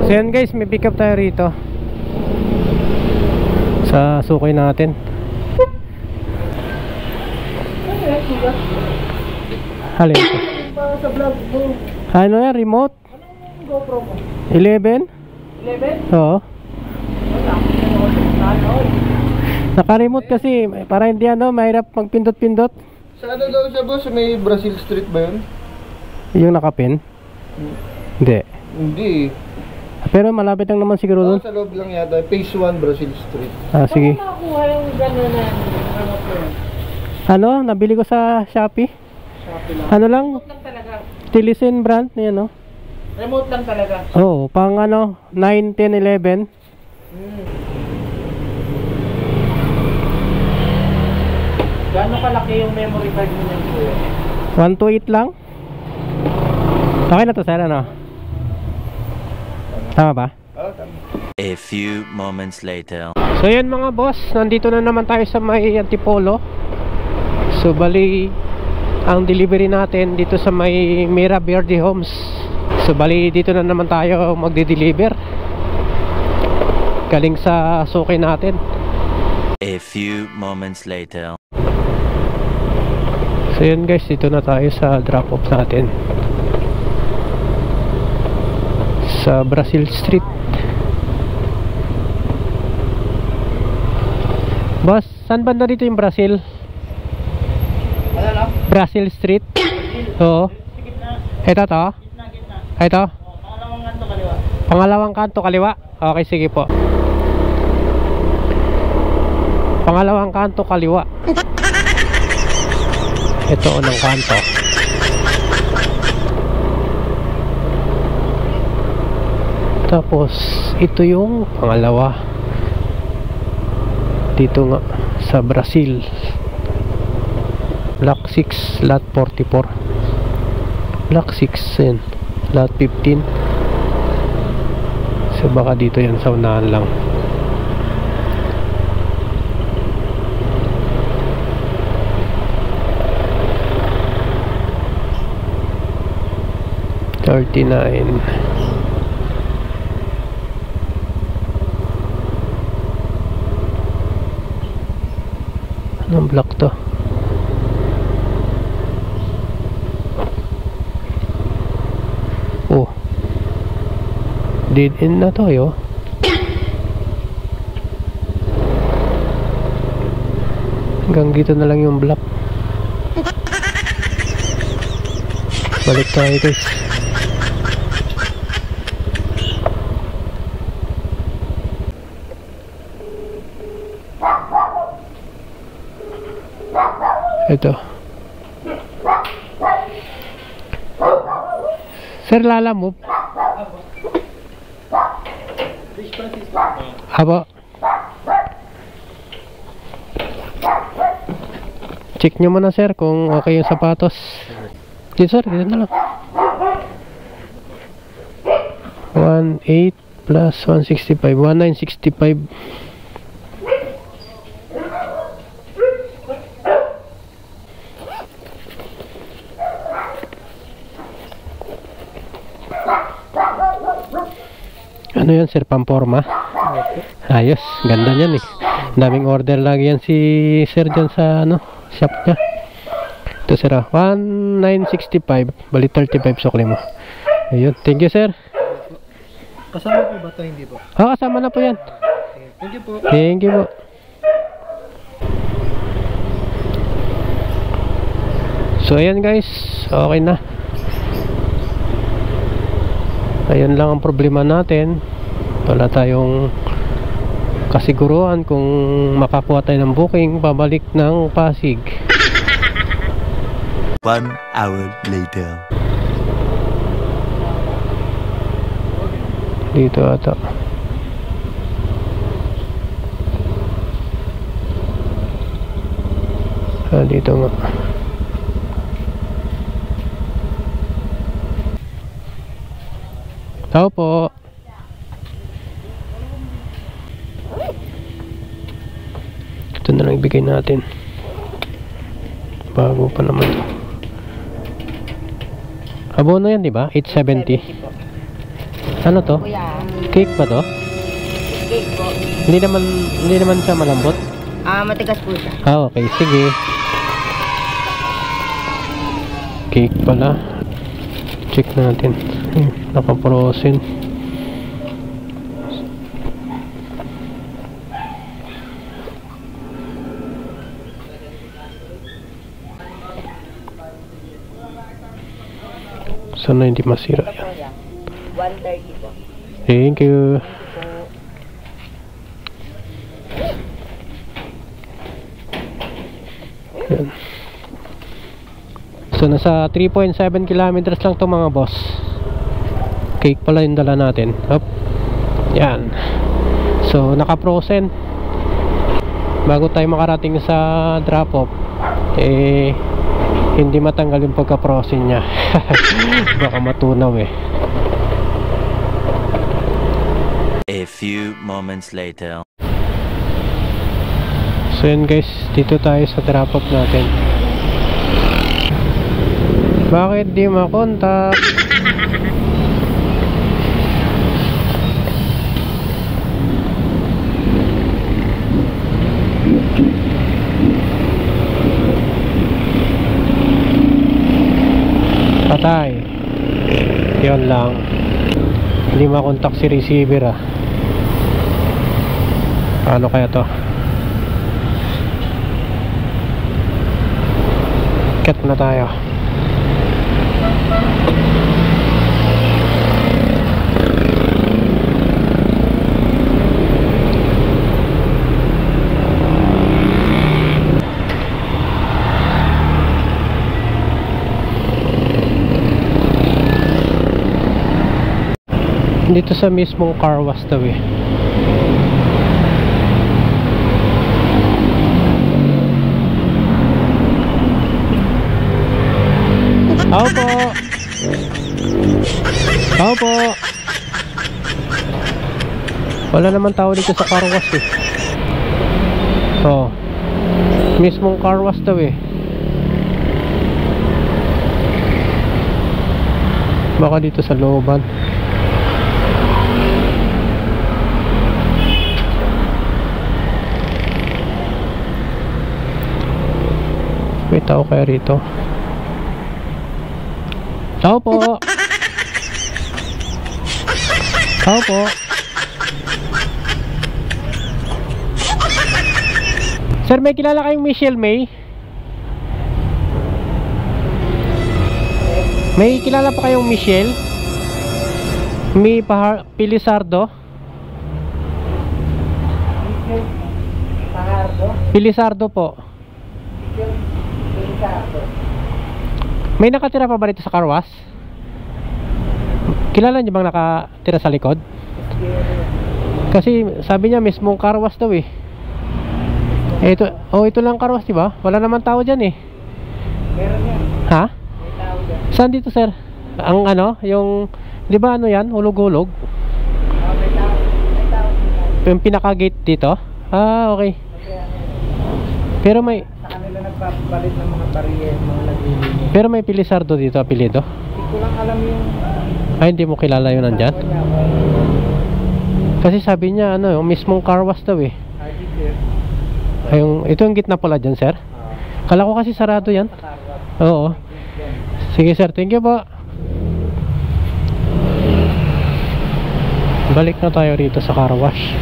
So yan guys, may pick up tayo rito sa sukay natin. Halin ko Sa vlog mo. ano yan, remote? Anong GoPro mo? 11? 11? Oo. Ano? Naka-remote kasi para hindi mahirap magpindot-pindot. Sa ano daw siya boss? May Brazil Street ba yun? Yung nakapin? Hindi. Hindi. Pero malapit lang naman siguro doon. Sa loob lang yata. Phase 1 Brazil Street. Ah, sige. Saan mo nakakuha yung gano'n na remote mo yun? Ano, nabili ko sa Shopee. Shopee lang. Ano lang, Remote lang talaga. Tilisin brand niya, no? Remote lang talaga. Oo, pang 9, 10, 11. Gano'n kalaki yung memory card mo niyan kuya? 128 lang. Okay na to, sir, ano? Tama ba? A few moments later. So yan mga boss, nandito na naman tayo sa may Antipolo. So bali, ang delivery natin dito sa may Mira Verde Homes. So bali, dito na naman tayo magde-deliver galing sa sukay natin. A few moments later. So yan guys, dito na tayo sa drop off natin sa Brazil Street. Boss, saan banda dito yung Brazil? Ano lang? Brazil Street? Oo. Ito to? Ito? Pangalawang kanto kaliwa. Pangalawang kanto kaliwa? Okay, sige po. Pangalawang kanto kaliwa. Ito unang kanto. Tapos ito yung pangalawa. Dito nga sa Brazil. Block 6, lot 44. Block 6 yan. Lot 15. So baka dito yan sa unahan lang. $39. Anong block to? Oh, dead end na to yo. Hanggang dito na lang yung block. Balik tayo guys. Ito. Sir, Lala Move. Aba. Check nyo muna sir kung okay yung sapatos. Dito sir, dito na lang. 18 plus 165, 1965. Ano yan sir, pamporma? Ayos, ganda niyan eh. Daming order lagi yan si sir dyan sa shop niya. Ito sir, 1965, bali 35 sukli mo. Ayun, thank you sir. Kasama po ba ito? Hindi po? Kasama na po yan. Thank you po. Thank you po. So ayan guys, okay na. Ayun lang ang problema natin. Wala tayong kasiguruhan kung makakuha tayo ng booking pabalik ng Pasig. 1 hour later. Dito ata. Dito nga. Tao po. Ito na lang ibigay natin. Bago pa naman to. Abono yan, di ba? 870. Ano to? Kuya, Cake ba to? Cake po. Hindi naman siya malambot. Matigas po siya. Okay, sige. Cake pala. Check natin. Naka-frozen. Sana hindi masira yan. 130 po. Thank you. Yan. So nasa 3.7 kilometers lang to mga boss. Cake pala yung dala natin. Up. Yan. So naka-frozen. Bago tayo makarating sa drop off, hindi matanggal yung pagka-frozen niya. Baka matunaw eh. A few moments later. So yan guys, dito tayo sa drop off natin. Bakit di makontak? Patay. Yun lang. Hindi makontak si receiver ah. Paano kaya to? Cut na tayo. Dito sa mismong car wash daw eh. Tao po. Tao po. Wala naman tao dito sa car wash eh. Oh. Mismong car wash daw eh. Baka dito sa looban. May tao kaya rito? Tao po. Tao po. Sir, may kilala kayong Michelle May? May kilala pa kayong Michelle? May Pilisardo? Pilisardo po. May nakatira pa ba dito sa car wash? Kilala niyo bang nakatira sa likod? Kasi sabi niya mismong car wash daw eh. Ito lang car wash, diba? Wala naman tao dyan eh. Meron yan. Ha? May tao dyan. Saan dito sir? Ang ano, yung, di ba ano yan? Hulog-hulog? May tao. May tao. Yung pinaka-gate dito? Ah, okay. Pero may, Sa kanila nagpapalit ng mga barrier, mga naglilinis. pero may Pilisardo dito, apelido? Hindi ko lang alam yung... Ay, hindi mo kilala yun nandyan? Kasi sabi niya, ano, yung mismong car wash daw eh. ID sir. Ay, ito yung gitna pala dyan, sir? Kala ko kasi sarado yan. Oo. Sige, sir. Thank you po. Balik na tayo rito sa car wash.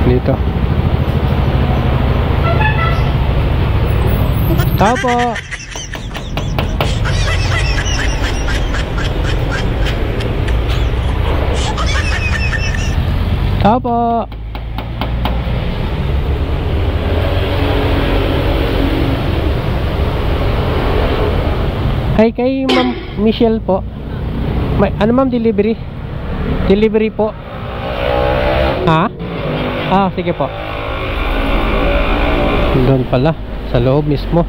Dito. Tao po. Tao po. Hi, kay Ma'am Michelle po. Ano ma'am, delivery? Delivery po. Ha? Ah, sige po. Doon pala, sa loob mismo.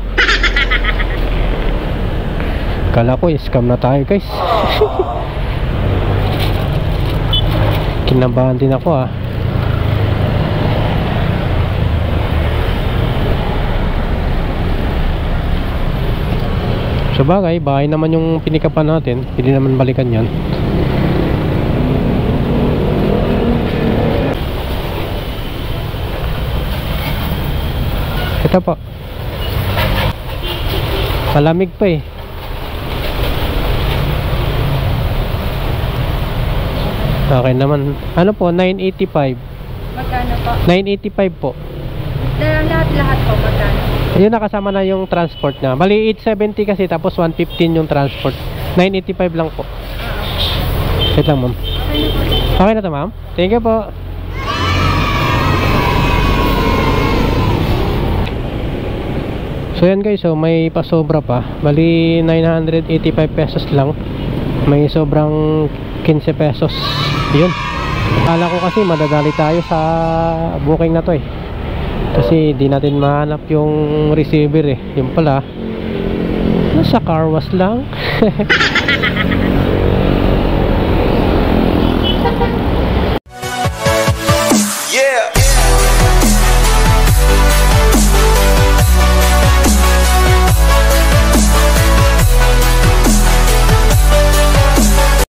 Kala ko, scam na tayo guys. Kinabahan din ako ah. Sa bagay, bahay naman yung pinikapan natin. Pwede naman balikan yan. Ito po. Palamig pa eh. Okay naman. Ano po? 985. Magkano po? 985 po. Lahat po, magkano? Yun, nakasama na yung transport na. Bali 870 kasi, tapos 115 yung transport. 985 lang po. Wait lang, ma'am. Okay na to, ma'am. Thank you po. So yan guys, so may pasobra pa. Bali 985 pesos lang. May sobrang 15 pesos. Yun. Akala ko kasi madadali tayo sa booking na to eh. Kasi di natin mahanap yung receiver eh. Yung pala, nasa car wash lang.